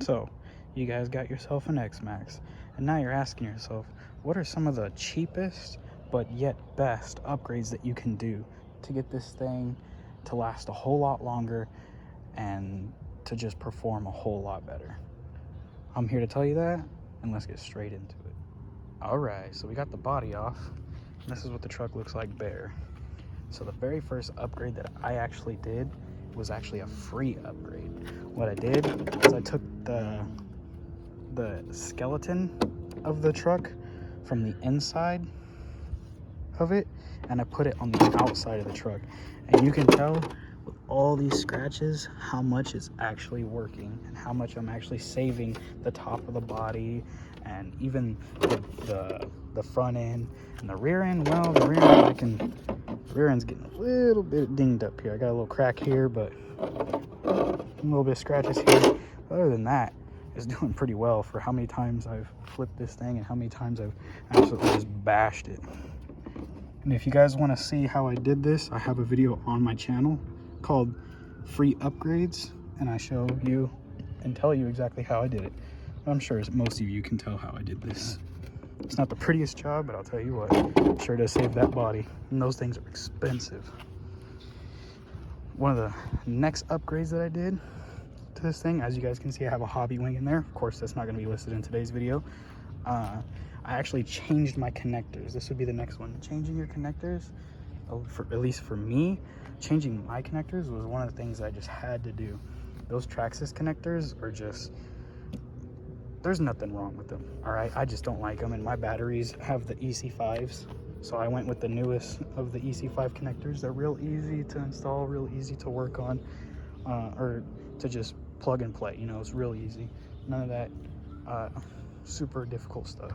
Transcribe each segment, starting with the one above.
So you guys got yourself an xmaxx, and now you're asking yourself, what are some of the cheapest but yet best upgrades that you can do to get this thing to last a whole lot longer and to just perform a whole lot better? I'm here to tell you that, and let's get straight into it. All right, so we got the body off, and this is what the truck looks like bare. So the very first upgrade that I actually did was actually a free upgrade. What I did is I took the skeleton of the truck from the inside of it, and I put it on the outside of the truck. And you can tell with all these scratches how much it's actually working and how much I'm actually saving the top of the body and even the front end. And the rear end, well, the rear end's getting a little bit dinged up here. I got a little crack here, but a little bit of scratches here. But other than that, it's doing pretty well for how many times I've flipped this thing and how many times I've absolutely just bashed it. And if you guys want to see how I did this, I have a video on my channel called Free Upgrades, and I show you and tell you exactly how I did it. I'm sure most of you can tell how I did this. It's not the prettiest job, but I'll tell you what, it sure does save that body, and those things are expensive. One of the next upgrades that I did to this thing, as you guys can see, I have a hobby wing in there. Of course, that's not going to be listed in today's video. I actually changed my connectors. This would be the next one. Changing your connectors, at least for me, changing my connectors was one of the things I just had to do. Those Traxxas connectors are just, there's nothing wrong with them, all right? I just don't like them, and my batteries have the EC5s, so I went with the newest of the EC5 connectors. They're real easy to install, real easy to work on, or to just plug and play. You know, it's real easy. None of that super difficult stuff.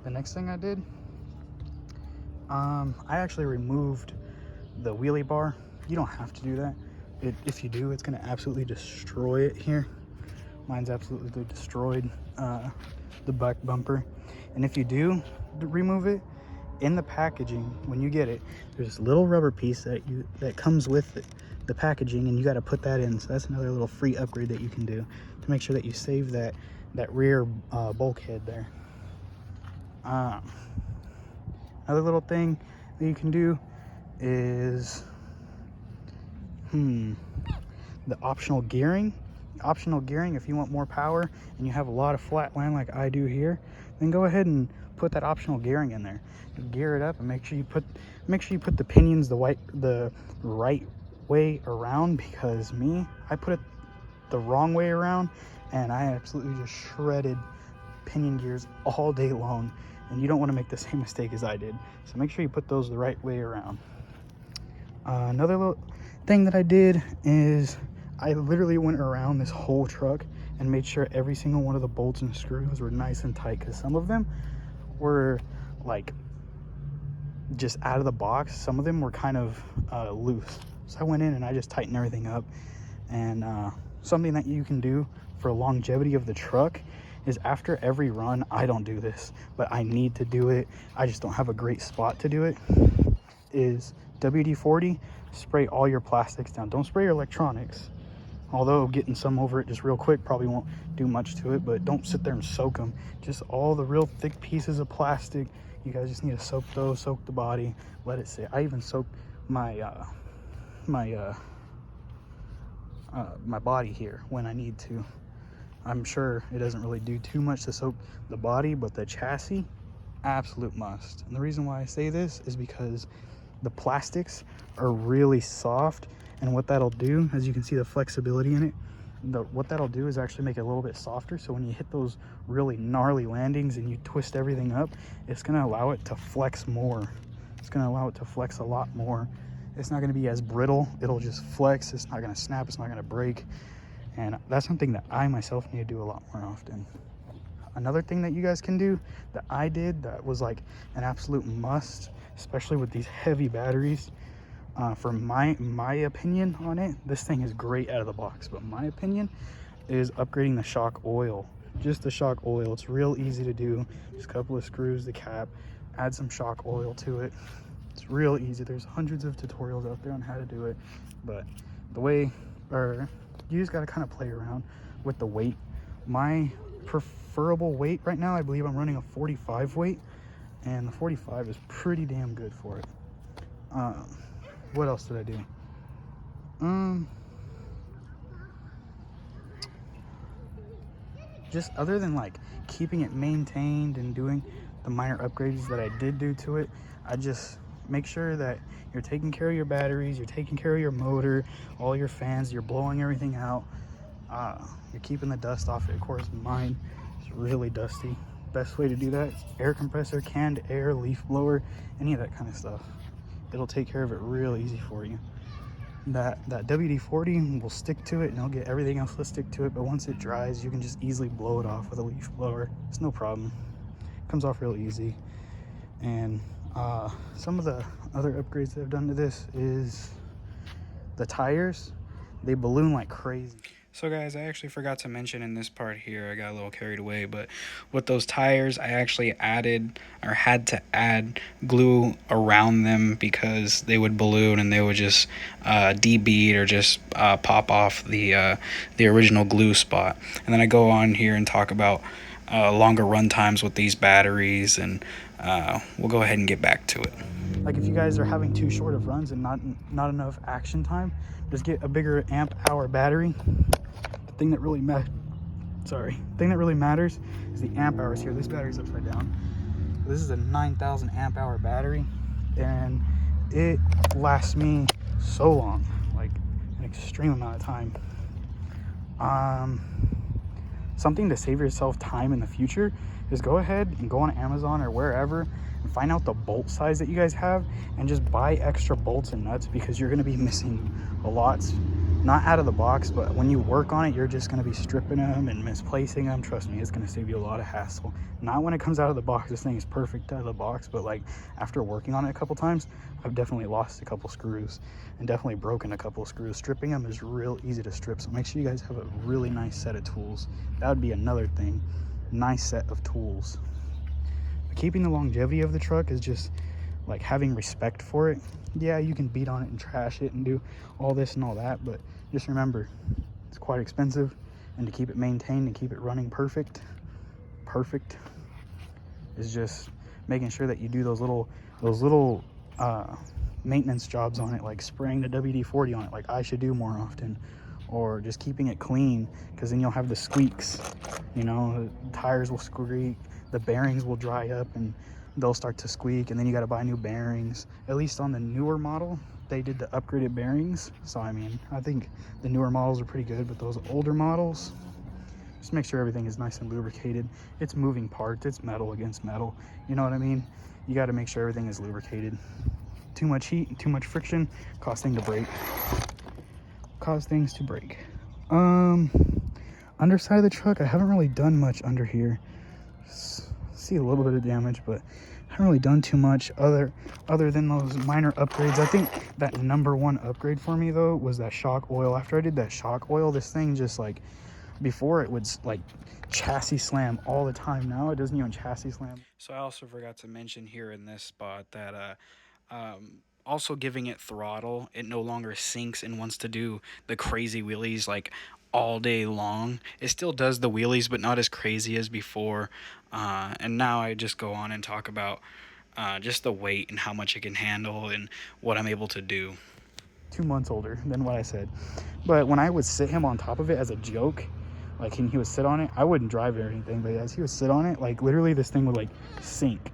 The next thing I did, I actually removed the wheelie bar. You don't have to do that. If you do, it's going to absolutely destroy it here. Mine's absolutely destroyed the back bumper. And if you do remove it, in the packaging, when you get it, there's this little rubber piece that comes with it, the packaging, and you got to put that in. So that's another little free upgrade that you can do to make sure that you save that rear bulkhead there. Another little thing that you can do is the optional gearing. Optional gearing, if you want more power and you have a lot of flat land like I do here, then go ahead and put that optional gearing in there. You gear it up and make sure you put the pinions the right way around, because I put it the wrong way around and I absolutely just shredded pinion gears all day long, and you don't want to make the same mistake as I did. So make sure you put those the right way around. Another little thing that I did is I literally went around this whole truck and made sure every single one of the bolts and screws were nice and tight, because some of them were like just out of the box. Some of them were kind of loose. So I went in and I just tightened everything up. And something that you can do for longevity of the truck is after every run, I don't do this, but I need to do it, I just don't have a great spot to do it, is WD-40, spray all your plastics down. Don't spray your electronics, although getting some over it just real quick probably won't do much to it, but don't sit there and soak them. Just all the real thick pieces of plastic, you guys just need to soak those, soak the body, let it sit. I even soak my my body here when I need to. I'm sure it doesn't really do too much to soak the body, but the chassis, absolute must. And the reason why I say this is because the plastics are really soft, and what that'll do, as you can see the flexibility in it, what that'll do is actually make it a little bit softer. So when you hit those really gnarly landings and you twist everything up, it's going to allow it to flex more. It's going to allow it to flex a lot more. It's not going to be as brittle. It'll just flex. It's not going to snap. It's not going to break. And that's something that I myself need to do a lot more often. Another thing that you guys can do that I did that was like an absolute must, especially with these heavy batteries, for my opinion on it, this thing is great out of the box, but my opinion is upgrading the shock oil. Just the shock oil. It's real easy to do. Just a couple of screws, the cap, add some shock oil to it. It's real easy. There's hundreds of tutorials out there on how to do it, but you just got to kind of play around with the weight My preferable weight right now, I believe I'm running a 45 weight, and the 45 is pretty damn good for it. What else did I do? Just other than like keeping it maintained and doing the minor upgrades that I did do to it, I just make sure that you're taking care of your batteries, you're taking care of your motor, all your fans, you're blowing everything out. You're keeping the dust off it. Of course, mine is really dusty. Best way to do that is air compressor, canned air, leaf blower, any of that kind of stuff. It'll take care of it real easy for you. That WD-40 will stick to it and it'll get everything else to stick to it, but once it dries, you can just easily blow it off with a leaf blower. It's no problem. It comes off real easy. And some of the other upgrades that I've done to this is the tires. They balloon like crazy. So guys, I actually forgot to mention in this part here, I got a little carried away, but with those tires, I actually added or had to add glue around them because they would balloon and they would just debead or just pop off the original glue spot. And then I go on here and talk about longer run times with these batteries, and we'll go ahead and get back to it. Like if you guys are having too short of runs and not enough action time, just get a bigger amp hour battery. The thing that really matters is the amp hours here. This battery's upside down. This is a 9,000 amp hour battery, and it lasts me so long, like an extreme amount of time. Something to save yourself time in the future is go ahead and go on Amazon or wherever and find out the bolt size that you guys have and just buy extra bolts and nuts, because you're going to be missing a lot. Not out of the box, but when you work on it, you're just going to be stripping them and misplacing them. Trust me, it's going to save you a lot of hassle. Not when it comes out of the box. This thing is perfect out of the box, but like after working on it a couple times, I've definitely lost a couple screws and definitely broken a couple of screws. Stripping them is real easy to strip, so make sure you guys have a really nice set of tools. That would be another thing. Nice set of tools. But keeping the longevity of the truck is just like having respect for it. Yeah, you can beat on it and trash it and do all this and all that, but just remember, it's quite expensive, and to keep it maintained and keep it running perfect is just making sure that you do those little maintenance jobs on it, like spraying the WD-40 on it like I should do more often, or just keeping it clean, because then you'll have the squeaks. You know, the tires will squeak, the bearings will dry up and they'll start to squeak, and then you got to buy new bearings. At least on the newer model, they did the upgraded bearings. So I mean, I think the newer models are pretty good, but those older models, just make sure everything is nice and lubricated. It's moving parts, it's metal against metal, you know what I mean? You got to make sure everything is lubricated. Too much heat and too much friction cause things to break. Underside of the truck, I haven't really done much under here. See a little bit of damage, but I haven't really done too much other than those minor upgrades. I think that #1 upgrade for me though was that shock oil. After I did that shock oil, this thing just like, before it would like chassis slam all the time. Now it doesn't even chassis slam. So I also forgot to mention here in this spot that also giving it throttle, it no longer sinks and wants to do the crazy wheelies like all day long. It still does the wheelies, but not as crazy as before. And now I just go on and talk about just the weight and how much it can handle and what I'm able to do. 2 months older than what I said. But when I would sit him on top of it as a joke, like he would sit on it, I wouldn't drive it or anything, but as he would sit on it, like literally this thing would like sink.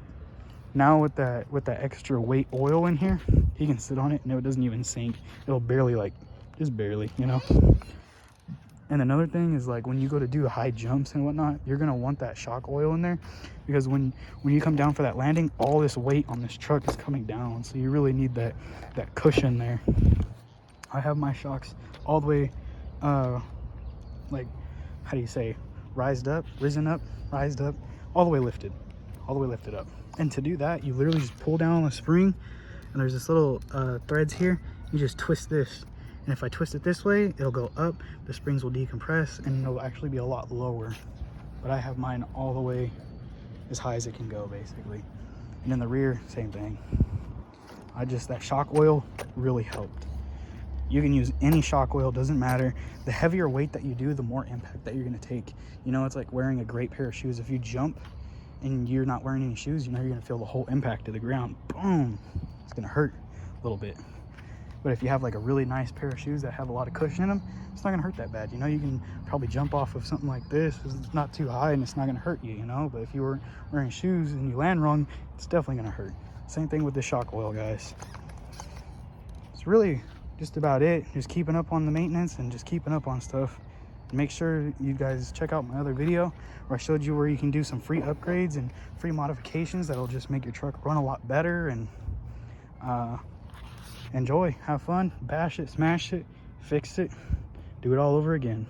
Now with that extra weight oil in here, he can sit on it and it doesn't even sink. It'll barely, like, just barely, you know. And another thing is, like, when you go to do high jumps and whatnot, you're gonna want that shock oil in there, because when you come down for that landing, all this weight on this truck is coming down, so you really need that cushion there. I have my shocks all the way like, how do you say, risen up, all the way lifted up. And to do that, you literally just pull down on the spring, and there's this little threads here. You just twist this, and if I twist it this way, it'll go up, the springs will decompress, and it'll actually be a lot lower. But I have mine all the way as high as it can go, basically. And in the rear, same thing. That shock oil really helped. You can use any shock oil, doesn't matter. The heavier weight that you do, the more impact that you're gonna take. You know, it's like wearing a great pair of shoes. If you jump and you're not wearing any shoes, you know you're gonna feel the whole impact of the ground. Boom, it's gonna hurt a little bit. But if you have like a really nice pair of shoes that have a lot of cushion in them, it's not gonna hurt that bad. You know, you can probably jump off of something like this. It's not too high and it's not gonna hurt you, you know? But if you were wearing shoes and you land wrong, it's definitely gonna hurt. Same thing with the shock oil, guys. It's really just about it. Just keeping up on the maintenance and just keeping up on stuff. Make sure you guys check out my other video where I showed you where you can do some free upgrades and free modifications that'll just make your truck run a lot better. And enjoy, have fun, bash it, smash it, fix it, do it all over again.